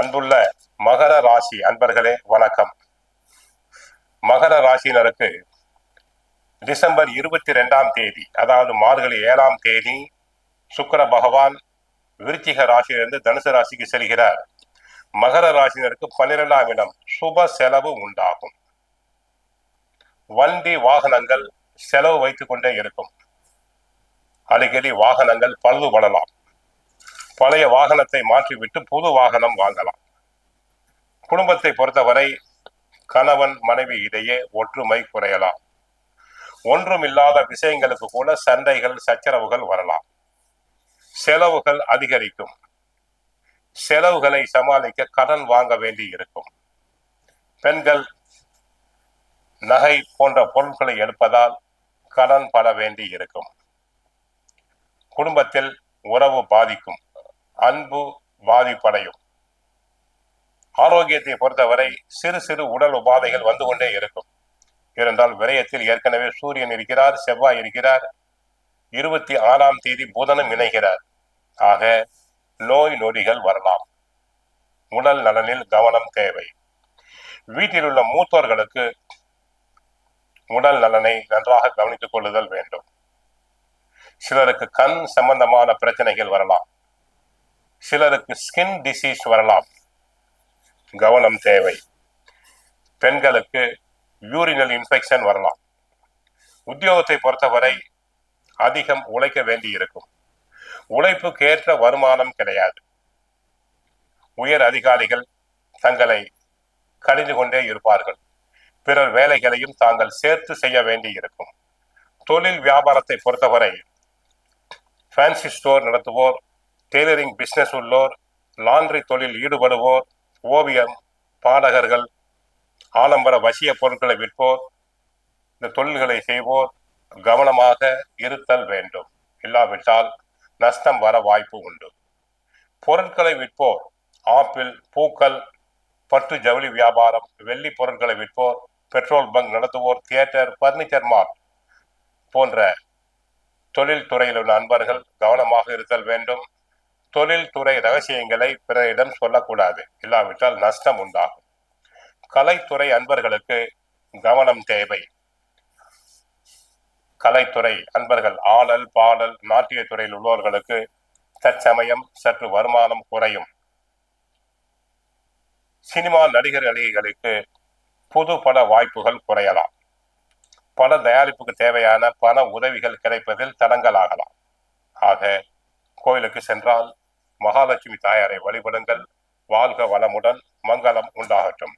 அன்புள்ள மகர ராசி அன்பர்களே வணக்கம். மகர ராசியினருக்கு டிசம்பர் 22 அதாவது மார்கழி 7 சுக்கிர பகவான் விருச்சிக ராசியிலிருந்து தனுசு ராசிக்கு செல்கிறார். மகர ராசியினருக்கு 12ஆம் இடம் சுப செலவு உண்டாகும். வண்டி வாகனங்கள் செலவு வைத்துக் கொண்டே இருக்கும். அடிக்கடி வாகனங்கள் பழுதுபடலாம். பழைய வாகனத்தை மாற்றிவிட்டு புது வாகனம் வாங்கலாம். குடும்பத்தை பொறுத்தவரை கணவன் மனைவி இடையே ஒற்றுமை குறையலாம். ஒன்றுமில்லாத விஷயங்களுக்கு கூட சண்டைகள் சச்சரவுகள் வரலாம். செலவுகள் அதிகரிக்கும். செலவுகளை சமாளிக்க கடன் வாங்க வேண்டி இருக்கும். பெண்கள் நகை போன்ற பொருட்களை எடுப்பதால் கடன் பட வேண்டி இருக்கும். குடும்பத்தில் உறவு பாதிக்கும். அன்பு பாதிப்படையும். ஆரோக்கியத்தை பொறுத்தவரை சிறு சிறு உடல் உபாதைகள் வந்து கொண்டே இருக்கும். இருந்தால் விரயத்தில் ஏற்கனவே சூரியன் இருக்கிறார், செவ்வாய் இருக்கிறார், 26ஆம் தேதி புதனும் இணைகிறார். ஆக நோய் நொடிகள் வரலாம். உடல் நலனில் கவனம் தேவை. வீட்டில் உள்ள மூத்தோர்களுக்கு உடல் நலனை நன்றாக கவனித்துக் கொள்ளுதல் வேண்டும். சிலருக்கு கண் சம்பந்தமான பிரச்சனைகள் வரலாம். சிலருக்கு ஸ்கின் டிசீஸ் வரலாம். கவனம் தேவை. பெண்களுக்கு யூரினல் இன்ஃபெக்ஷன் வரலாம். உத்தியோகத்தை பொறுத்தவரை அதிகம் உழைக்க வேண்டி இருக்கும். உழைப்புக்கு ஏற்ற வருமானம் கிடையாது. உயர் அதிகாரிகள் தங்களை கடிந்து கொண்டே இருப்பார்கள். பிறர் வேலைகளையும் தாங்கள் சேர்த்து செய்ய வேண்டி இருக்கும். தொழில் வியாபாரத்தை பொறுத்தவரை ஃபேன்சி ஸ்டோர் நடத்துவோர், டெய்லரிங் பிசினஸ் உள்ளோர், லாண்டரி தொழில் ஈடுபடுவோர், ஓவியம், பாடகர்கள், ஆடம்பர வசிய பொருட்களை விற்போர், இந்த தொழில்களை செய்வோர் கவனமாக இருத்தல் வேண்டும். இல்லாவிட்டால் நஷ்டம் வர வாய்ப்பு உண்டு. பொருட்களை விற்போர், ஆப்பிள், பூக்கள், பட்டு ஜவுளி வியாபாரம், வெள்ளி பொருட்களை விற்போர், பெட்ரோல் பங்க் நடத்துவோர், தியேட்டர், பர்னிச்சர் மார்ட் போன்ற தொழில் துறையில் உள்ள நண்பர்கள் கவனமாக இருத்தல் வேண்டும். தொழில்துறை ரகசியங்களை பிறரிடம் சொல்லக்கூடாது. இல்லாவிட்டால் நஷ்டம் உண்டாகும். கலைத்துறை அன்பர்களுக்கு கவனம் தேவை. கலைத்துறை அன்பர்கள் ஆடல், பாடல், நாட்டிய துறையில் உள்ளவர்களுக்கு தற்சமயம் சற்று வருமானம் குறையும். சினிமா நடிகர் நடிகைகளுக்கு புது பட வாய்ப்புகள் குறையலாம். பட தயாரிப்புக்கு தேவையான பண உதவிகள் கிடைப்பதில் தடங்கலாகலாம். ஆக கோயிலுக்கு சென்றால் மகாலட்சுமி தாயாரை வழிபடுங்கள். வாழ்க வளமுடன், மங்களம் உண்டாகட்டும்.